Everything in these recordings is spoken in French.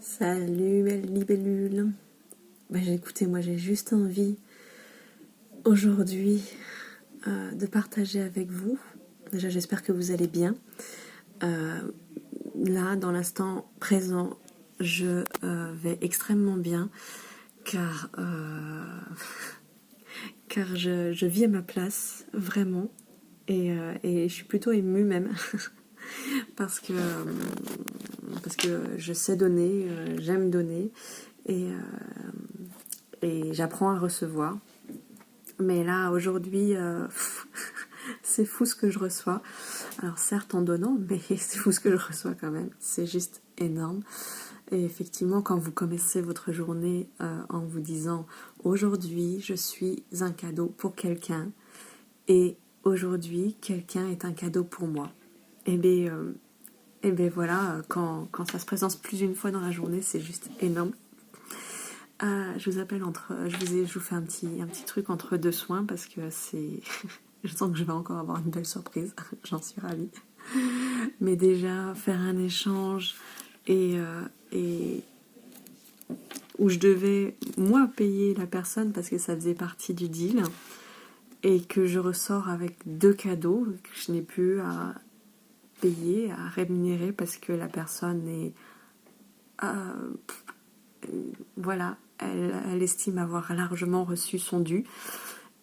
Salut belle libellule. Écoutez, moi j'ai juste envie aujourd'hui de partager avec vous. Déjà j'espère que vous allez bien. Là, dans l'instant présent, je vais extrêmement bien car, car je vis à ma place, vraiment. Et je suis plutôt émue même parce que je sais donner, j'aime donner et, j'apprends à recevoir. Mais là, aujourd'hui, c'est fou ce que je reçois. Alors certes en donnant, mais c'est fou ce que je reçois quand même. C'est juste énorme. Et effectivement, quand vous commencez votre journée en vous disant « Aujourd'hui, je suis un cadeau pour quelqu'un et aujourd'hui, quelqu'un est un cadeau pour moi. » Et bien voilà, quand ça se présente plus d'une fois dans la journée, c'est juste énorme. Je vous appelle je vous fais un petit truc entre deux soins parce que c'est... je sens que je vais encore avoir une belle surprise, j'en suis ravie. Mais déjà, faire un échange et où je devais, moi, payer la personne parce que ça faisait partie du deal et que je ressors avec 2 cadeaux que je n'ai plus à payer, à rémunérer parce que la personne est... voilà, elle estime avoir largement reçu son dû.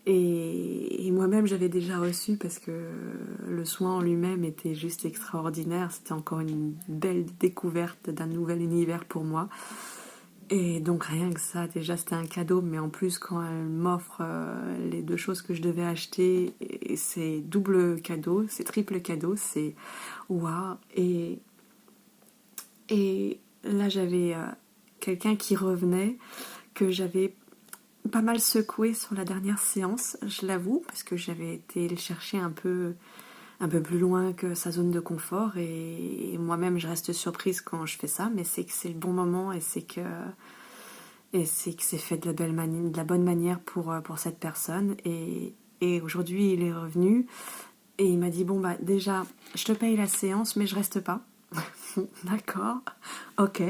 Et moi-même, j'avais déjà reçu parce que le soin en lui-même était juste extraordinaire. C'était encore une belle découverte d'un nouvel univers pour moi. Et donc rien que ça, déjà c'était un cadeau, mais en plus quand elle m'offre les 2 choses que je devais acheter, et c'est double cadeau, c'est triple cadeau, c'est waouh. Et là j'avais quelqu'un qui revenait, que j'avais pas mal secoué sur la dernière séance, je l'avoue, parce que j'avais été le chercher un peu plus loin que sa zone de confort, et moi-même je reste surprise quand je fais ça, mais c'est que c'est le bon moment et c'est que c'est fait de la bonne manière pour cette personne. Et aujourd'hui il est revenu et il m'a dit bon bah déjà je te paye la séance mais je reste pas. D'accord, ok.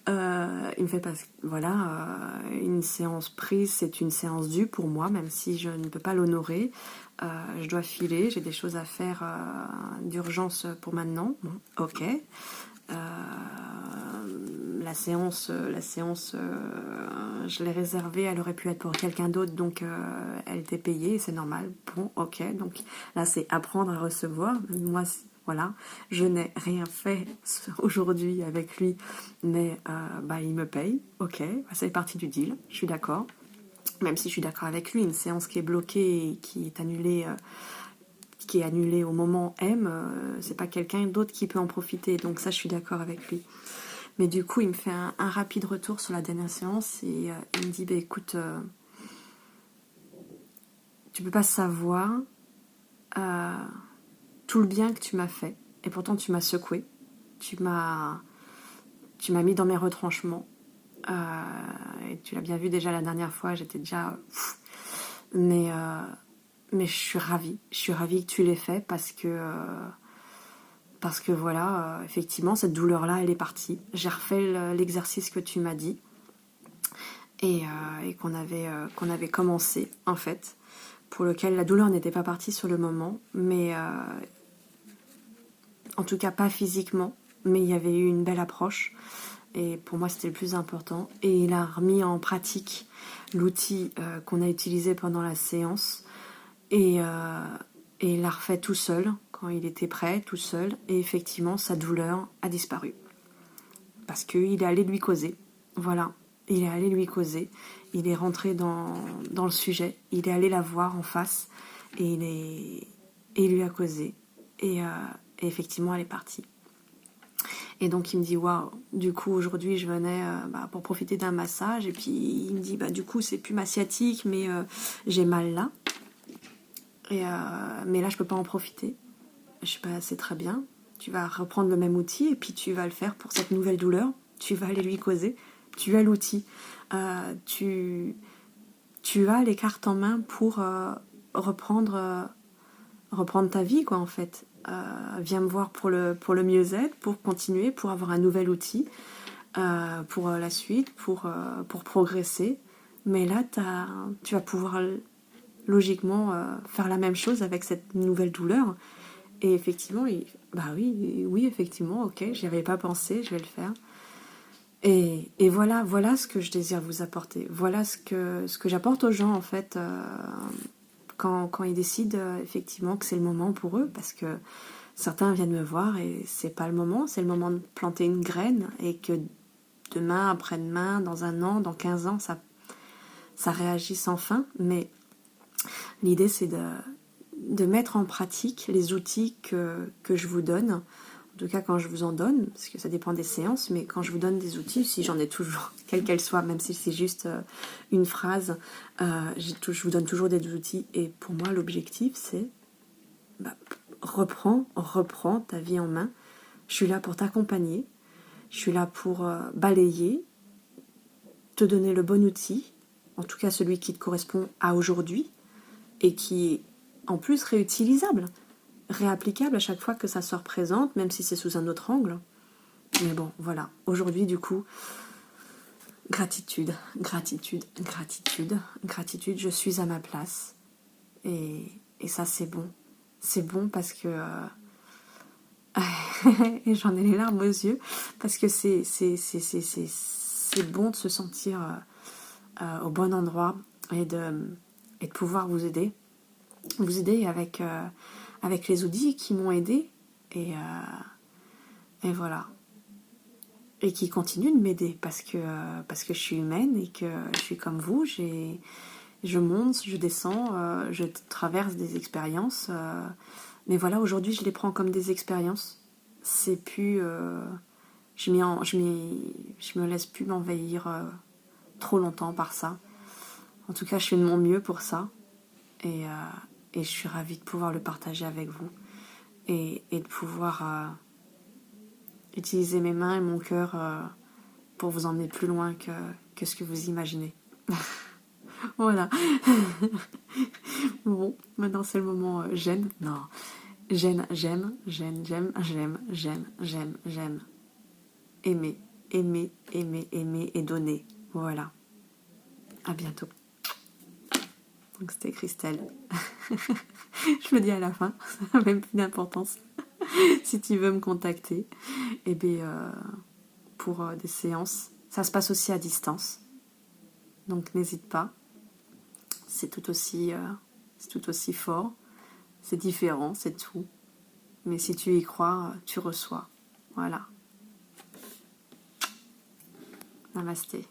Il me fait parce que voilà, une séance prise, c'est une séance due pour moi, même si je ne peux pas l'honorer. Je dois filer, j'ai des choses à faire d'urgence pour maintenant. Bon, ok. La séance, je l'ai réservée, elle aurait pu être pour quelqu'un d'autre, donc elle était payée, c'est normal. Bon, ok. Donc là, c'est apprendre à recevoir. Moi, voilà, je n'ai rien fait aujourd'hui avec lui, mais il me paye, ok, c'est partie du deal, je suis d'accord. Même si je suis d'accord avec lui, une séance qui est bloquée et qui est annulée au moment M, c'est pas quelqu'un d'autre qui peut en profiter, donc ça je suis d'accord avec lui. Mais du coup, il me fait un rapide retour sur la dernière séance et il me dit écoute, tu peux pas savoir tout le bien que tu m'as fait. Et pourtant, tu m'as secoué. Tu m'as mis dans mes retranchements. Et tu l'as bien vu déjà la dernière fois, j'étais déjà... Mais je suis ravie. Je suis ravie que tu l'aies fait parce que voilà, effectivement, cette douleur-là, elle est partie. J'ai refait l'exercice que tu m'as dit et qu'on avait commencé, en fait, pour lequel la douleur n'était pas partie sur le moment, mais en tout cas pas physiquement, mais il y avait eu une belle approche. Et pour moi, c'était le plus important. Et il a remis en pratique l'outil qu'on a utilisé pendant la séance. Et il l'a refait tout seul, quand il était prêt, tout seul. Et effectivement, sa douleur a disparu. Parce qu'il est allé lui causer. Voilà, il est allé lui causer. Il est rentré dans le sujet. Il est allé la voir en face. Et il lui a causé. Et effectivement, elle est partie. Et donc il me dit waouh, du coup aujourd'hui je venais pour profiter d'un massage et puis il me dit du coup c'est plus ma sciatique mais j'ai mal là et mais là je peux pas en profiter. Je sais pas, c'est très bien. Tu vas reprendre le même outil et puis tu vas le faire pour cette nouvelle douleur. Tu vas aller lui causer. Tu as l'outil. Tu as les cartes en main pour reprendre ta vie quoi en fait. Viens me voir pour le mieux-être, pour continuer, pour avoir un nouvel outil. pour la suite, pour progresser. Mais là, tu vas pouvoir logiquement faire la même chose avec cette nouvelle douleur. Et effectivement, oui, effectivement, ok, j'y avais pas pensé, je vais le faire. Et voilà ce que je désire vous apporter. Voilà ce que j'apporte aux gens, en fait, quand ils décident effectivement que c'est le moment pour eux, parce que certains viennent me voir et c'est pas le moment, c'est le moment de planter une graine, et que demain, après-demain, dans 1 an, dans 15 ans, ça réagit sans fin. Mais l'idée, c'est de mettre en pratique les outils que je vous donne. En tout cas, quand je vous en donne, parce que ça dépend des séances, mais quand je vous donne des outils, si j'en ai toujours, quelle qu'elle soit, même si c'est juste une phrase, je vous donne toujours des outils. Et pour moi, l'objectif, c'est reprends ta vie en main. Je suis là pour t'accompagner. Je suis là pour balayer, te donner le bon outil, en tout cas celui qui te correspond à aujourd'hui, et qui est en plus réutilisable, réapplicable à chaque fois que ça se représente, même si c'est sous un autre angle. Mais bon, voilà. Aujourd'hui, du coup, gratitude, je suis à ma place. Et ça, c'est bon. C'est bon parce que... et j'en ai les larmes aux yeux, parce que c'est bon de se sentir au bon endroit, et de pouvoir vous aider avec les outils qui m'ont aidé, et voilà, et qui continuent de m'aider, parce que je suis humaine et que je suis comme vous. Je monte, je descends, je traverse des expériences, mais voilà, aujourd'hui je les prends comme des expériences. C'est plus je me laisse plus m'envahir trop longtemps par ça. En tout cas, je fais de mon mieux pour ça, et je suis ravie de pouvoir le partager avec vous, et de pouvoir utiliser mes mains et mon cœur pour vous emmener plus loin que ce que vous imaginez. Voilà. Bon, maintenant c'est le moment j'aime. Non, j'aime. Aimer et donner. Voilà. À bientôt. Donc c'était Christelle. Je le dis à la fin, ça n'a même plus d'importance. Si tu veux me contacter, eh bien, pour des séances, ça se passe aussi à distance. Donc n'hésite pas. C'est tout aussi fort. C'est différent, c'est tout. Mais si tu y crois, tu reçois. Voilà. Namasté.